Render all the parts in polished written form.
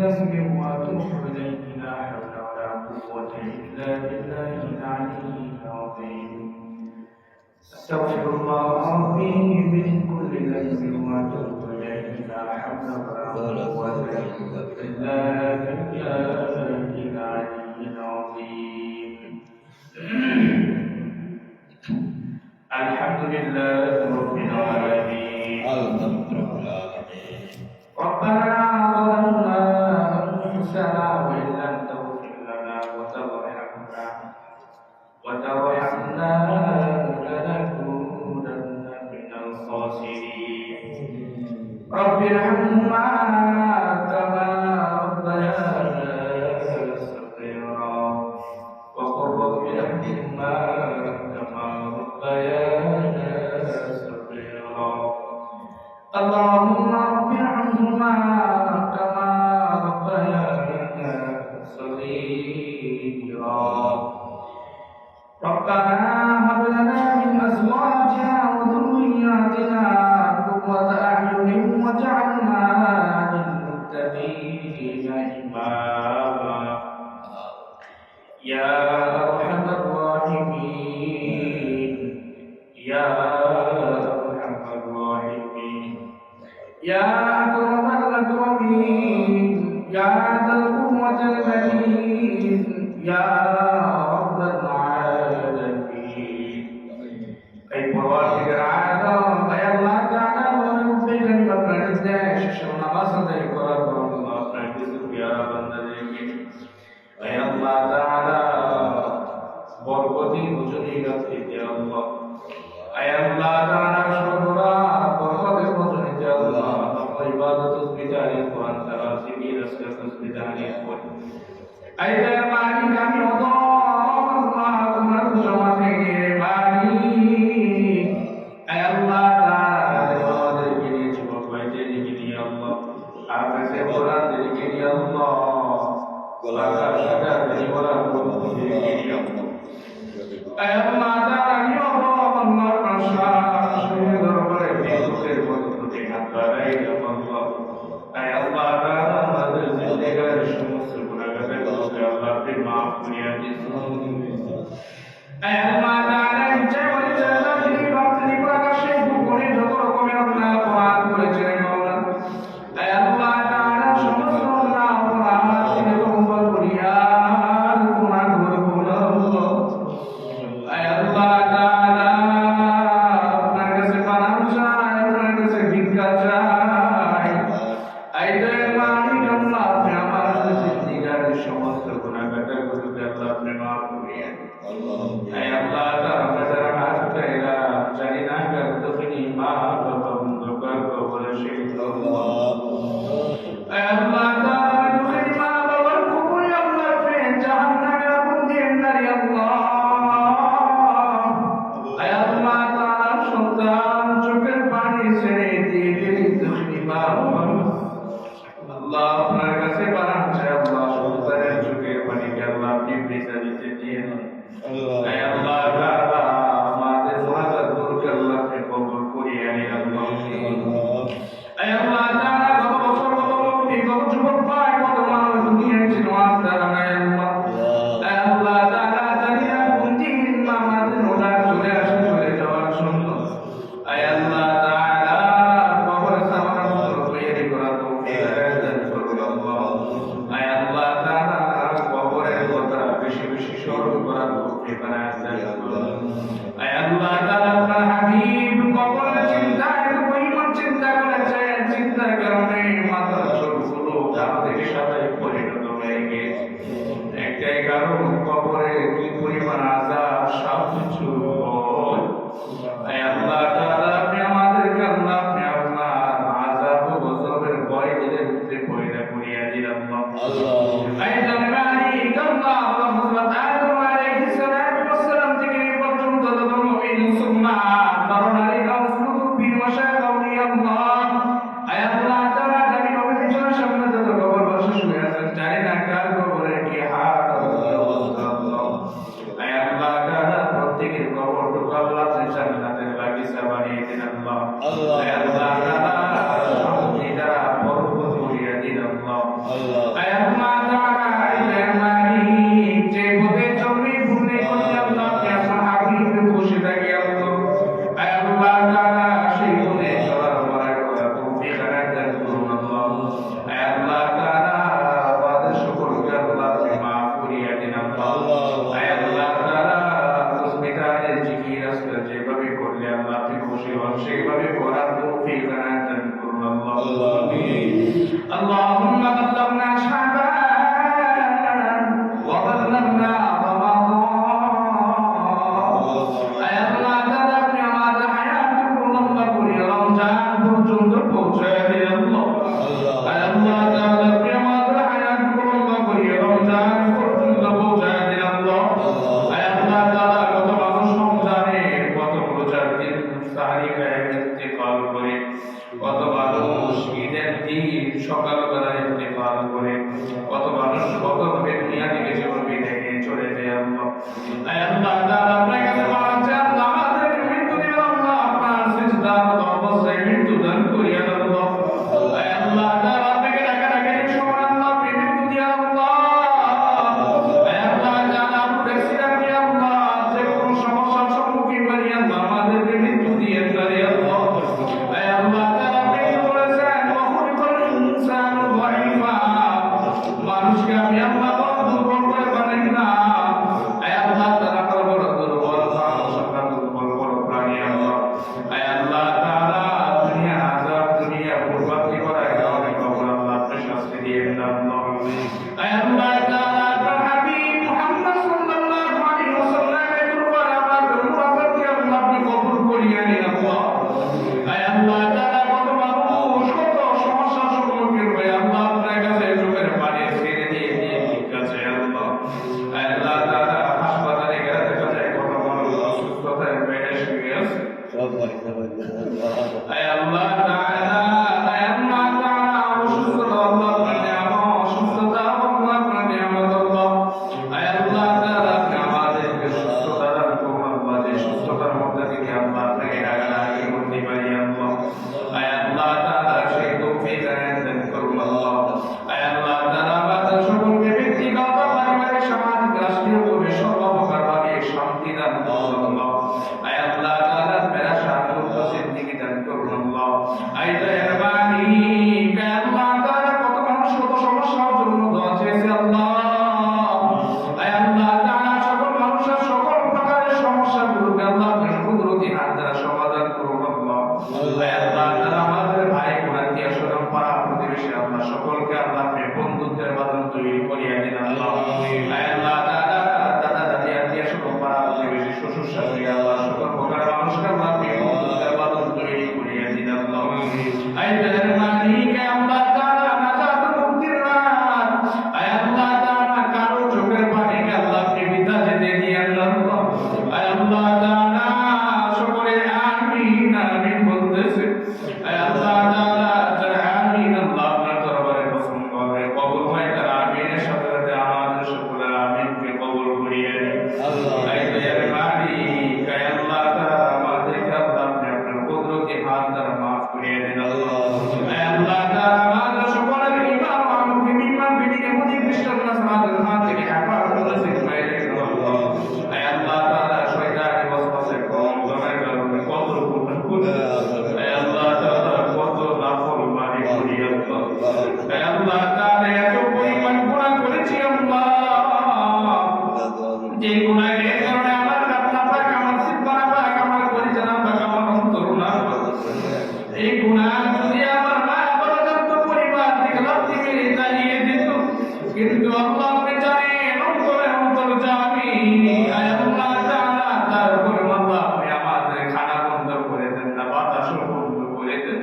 بذنب وأتوب إليه لا حول ولا قوة إلا بالله العلي العظيم أستغفر الله ربي من كل ذنب وأتوب إليه لا حول ولا قوة إلا بالله العلي العظيم الحمد لله رب العالمين ربنا ظلمنا أنفسنا وإن لم تغفر لنا وترحمنا لنكونن من الخاسرين رب ارحمهما كما ربيانا صغيرا وقل رب ارحمهما كما ربيانا صغيرا اللهم رب ارحمهما كما ربيانا صغيرا ربنا هب لنا من ازواجنا وذرياتنا قرة اعين واجعلنا للمتقين اماما يا ارحم الراحمين يا ارحم الراحمين يا أكرم الأكرمين يا ذا القوة المتين يا رب العالمين أي فواتح العالم أي الله تعالى ونبيك لمكان الداش شرنا مصد إقرار الله نجزك يا بندك أي الله تعالى بركتي وجني نفسك يا الله أي الله تعالى شكرا بركتي وجني يا الله عبادة بدار القرآن تراسمي رسل بدار القرآن أيضا مالي كامي الله أمر جمعه مالي أي الله تعالى هذا الجني جمع بيته الجني الله أفسد القرآن الجني الله ولا شك الجني ولا قوة الجني الله أي الله تعالى يوم الله رشاد شهد ربنا يبتغي بطريقة بارئة الله أي الله تعالى هذا الزندگی شمس گناهگار دوست الله في معاف بنیادی أي الله تعالى جل جلاله باطنی پرکشی بکنی যত রকমের আপনার অপরাধ করেছেন মাওলা أي الله تعالى সমস্ত আল্লাহ অপরাধ থেকে তওবা করিয়া গুনাহ করব না أي الله تعالى আপনার কাছে পানাহ চাই আপনার কাছে ভিক্ষা চাই আইতে মালিক আল্লাহ আপনি আমার জিন্দেগীর সমস্ত গুনাহগারগুলোকে আল্লাহ আপনি মাফ করিয়ে আয় আল্লাহ তাআলা যারা হাত উঠাইলা জানি না করতেনি মা বাবা বন্ধুকার কবরে শহীদ আল্লাহ আয় আল্লাহ তাআলা দুঃখী মা বাবার কবরে আল্লাহ আপনি জাহান্নামে আগুন দিয়ে নারী আল্লাহ আয় আল্লাহ তাআলা সন্তান চোখের পানি ছেড়ে দিয়ে গেলি দুঃখী মা বাবা আল্লাহ আপনার কাছে পানাহ চাই আল্লাহ সন্তানের চোখের পানিকে আল্লাহ আপনি ভিজা দিতে দিয়েন আয় আল্লাহ তাআলা আমাদের মুনাজাতগুলোকে আল্লাহ আপনি কবুল করিয়ে নিন আল্লাহ আয় আল্লাহ তাআলা কত বছর কত লোক কত যুবক ভাই কত মানুষ দুনিয়ায় ছিল আজ তারা নাই আল্লাহ আয় আল্লাহ তাআলা জানি না কোন দিন আমাদের নোলা চলে আসে চলে যাওয়ার জন্য আয় আল্লাহ তাআলা কবর সামান তৈরি করা তৌফিক দান করুন আল্লাহ আয় আল্লাহ তাআলা কবরের কথা বেশি বেশি স্মরণ করা তৌফিক দান করুন আয় আল্লাহ তাআলা আপনার হাবিব কবরের চিন্তায় পরিমাণ চিন্তা করেছেন চিন্তার কারণে মাথার চোখগুলো ঘাম থেকে সাদায় পরিণত হয়ে গেছে একটাই কারণ কবরে কি পরিমাণ আযাব সব কিছু আয় আল্লাহ তাআলা আপনি আমাদেরকে আল্লাহ আপনি আপনার আযাব ও গজবের ভয় দিলেন اللهم بلغنا شعبان وبلغنا رمضان اي الله تعالى আপনি আমাদের হায়াতকে লম্বা করে রমজান পর্যন্ত পৌঁছায় দিন আল্লাহ আই আল্লাহ তাআলা আপনি আমাদের হায়াতকে লম্বা করে রমজান পর্যন্ত পৌঁছায় দিন আল্লাহ আই আল্লাহ তাআলা কত মানুষ রমজানের কত রোজার দিন সাহারি খায় ইন্তেকাল করে কত মানুষ ঈদের দিন সকালবেলা ইন্তেকাল করে কত মানুষ কত ভাবে দুনিয়া থেকে জীবন বিদায় নিয়ে চলে যায় আল্লাহ আয় আল্লাহ তাআলা আপনার কাছে মানছে আল্লাহ আমাদেরকে মৃত্যু দিবেন আল্লাহ আপনার সিজদা অবস্থায় মৃত্যু দান করিয়া আল্লাহ আয় আল্লাহ তাআলা আপনাকে ডাকা ডাকা সময় আল্লাহ আপনি মৃত্যু দিয়া আল্লাহ আয় আল্লাহ তাআলা আপনার সিরাকে আল্লাহ যে কোনো সমস্যার সম্মুখীন করি আল্লাহ আমাদেরকে মৃত্যু দিয়ে করে আল্লাহ আয় আল্লাহ তাআলা মানুষকে আমি আল্লাহ দুর্বল করে বানাই না আয় আল্লাহ তাআলা বড় দুর্বল মানুষ আমরা দুর্বল বড় প্রাণী আল্লাহ আয় আল্লাহ তাআলা দুনিয়া আযাব দুনিয়া বরবাদি করার কারণে কবর আল্লাহ আপনি শাস্তি দিয়ে দেন আল্লাহ আয় আল্লাহ তাআলা আপনার হাবিব মুহাম্মদ সাল্লাল্লাহু আলাইহি ওয়াসাল্লামের দরবারে আমাদের মুরাদকে আল্লাহ আপনি কবুল করিয়া নিন আল্লাহ আয় আল্লাহ তাআলা কত মানুষ কত সমস্যার সম্মুখীন হয়ে আল্লাহ আপনার কাছে চোখের পানি আয় আল্লাহ তাআলা অসুস্থতা আল্লাহ আপনার নিয়ামত অসুস্থতা আল্লাহ আপনার নিয়ামত আল্লাহ আয় আল্লাহ তাআলা আপনি আমাদেরকে সুস্থতা দান করুন আল্লাহ যে সুস্থতার মধ্যে থেকে আল্লাহ আপনাকে ডাকাডাকি করতে পারি আল্লাহ আয় আল্লাহ তাআলা সেই তৌফিক দান করুন আল্লাহ আয় আল্লাহ তাআলা আমাদের সকলকে ব্যক্তিগত পারিবারিক সামাজিক রাষ্ট্রীয় ভাবে সর্বপ্রকারভাবে শান্তি দান করুন আল্লাহ আয় আল্লাহ তাআলা জিন্দেগি দান করুন আল্লাহ আয় দয়ার মালিক আল্লাহ তাআলা কত মানুষ কত সমস্যার জন্য দোয়া চেয়েছে আল্লাহ আয় আল্লাহ তাআলা সকল মানুষের সকল প্রকারের সমস্যাগুলোকে আল্লাহ আপনার কুদরতি হাত দ্বারা সমাধান করুন আল্লাহ আয় আল্লাহ তাআলা আমাদের ভাই বোন আত্মীয় স্বজন পাড়া প্রতিবেশী আল্লাহ সকলকে আল্লাহ আপনি বন্ধুত্বের বাঁধন তৈরি করিয়া দিন আল্লাহ আয় আল্লাহ তাআলা দাদা দাদি আত্মীয় স্বজন পাড়া প্রতিবেশী শ্বশুর শাশুড়ি আল্লাহ সকল প্রকারের মানুষকে আল্লাহ আপনি বন্ধুত্বের বাঁধন তৈরি করিয়া দিন আল্লাহ আয় দয়ার মালিক আল্লাহ তাআলা নাজাত মুক্তির রাত আয় আল্লাহ তাআলা কারো চোখের পানিকে আল্লাহ আপনি বিতা যেতে দিয়েন আল্লাহ আয় আল্লাহ তাআলা সকলে আমিন আমিন বলতেছে আয় আল্লাহ তাআলা যারা আমিন আল্লাহ আপনার দরবারে পছন্দ হবে কবুল হয় তারা আমিনের সাথে সাথে আমাদের সকলের আমিনকে কবুল করিয়ে দিন আল্লাহ আয় দয়ার মালিক আয় আল্লাহ তাআলা আমাদেরকে আল্লাহ আপনি আপনার কুদরতি হাত দ্বারা মাফ করিয়ে দিন আল্লাহ আয় আল্লাহ তাআলা আমাদের সকলের ঈমান ও আমলকে ঈমান বিদিকে মুদি খ্রিস্টান নাসারাদের হাত থেকে হেফাজত নসিব করে দিন আল্লাহ আয় আল্লাহ তাআলা শয়তানি ওয়াসওয়াসে কম জনের কারণে কত গুনাহ আয় আল্লাহ তাআলা কত নাফরমানি করি আল্লাহ আয় আল্লাহ তাআলা এত পরিমাণ গুনাহ করেছি আল্লাহ যে গুনাহের কারণে আমার কান্না পাক আমার সিদ্ধা পাক আমার পরিচালনা পাক আমার অন্তর না এই গুনাহ যদি আমার মা পর্যন্ত পরিবার থেকে লাথি মেরে তাড়িয়ে দিত কিন্তু আল্লাহ আপনি জানেন অন্তরে অন্তর জানি আয় আল্লাহ তাআলা তারপরে আল্লাহ আপনি আমাদের খানা বন্ধ করে দেন না বাতাস বন্ধ করে দেন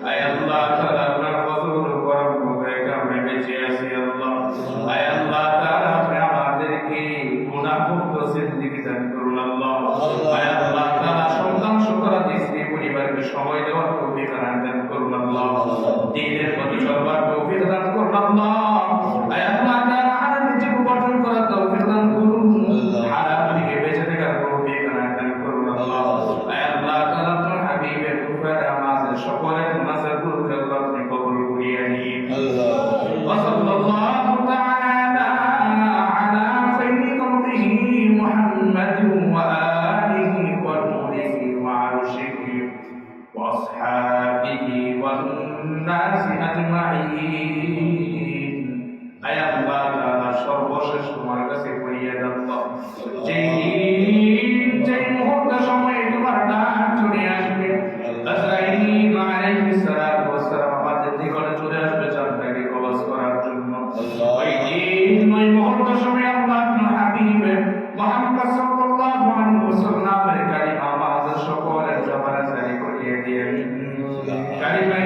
আয় আল্লাহ তাআলা আপনার ফজল করম করে আমরা বেঁচে আছি আল্লাহ আয় আল্লাহ তাআলা আপনি আমাদেরকে গুনাহমুক্ত জিন্দেগি দান করুন আল্লাহ আয় আল্লাহ তাআলা সন্তান সুখরাজি স্ত্রী পরিবারকে সময় দেওয়ার তৌফিক দান করুন আল্লাহ দ্বীনের প্রতি চলবার তৌফিক দান করুন আল্লাহ আয় আল্লাহ তাআলা হারাম থেকে উপার্জন করার তৌফিক দান করুন হারাম থেকে বেঁচে থাকার তৌফিক দান করুন আল্লাহ আয় আল্লাহ তাআলা আপনার হাবিবের কুফারে আমাদের সকলের মুনাজাতগুলোকে আল্লাহ আপনি কবুল করিয়ে নিন আল্লাহ ওয়া সাল্লাল্লাহু তাআলা আলা সাইয়্যিদিহি মুহাম্মাদিন ওয়া আলিহি ওয়া নূরিহি ওয়া আরশিহি ওয়া আসহাবিহি ওয়ান নাসি আজমাইন আয় আল্লাহ তাআলা সর্বশেষ তোমার কাছে করিয়া দাও যেই মুহূর্তে সময় তোমার ডাক চলে আসবে আজরাইল আলাইহিস সালাতু ওয়াস সালাম আমাদের গাড়ি পাই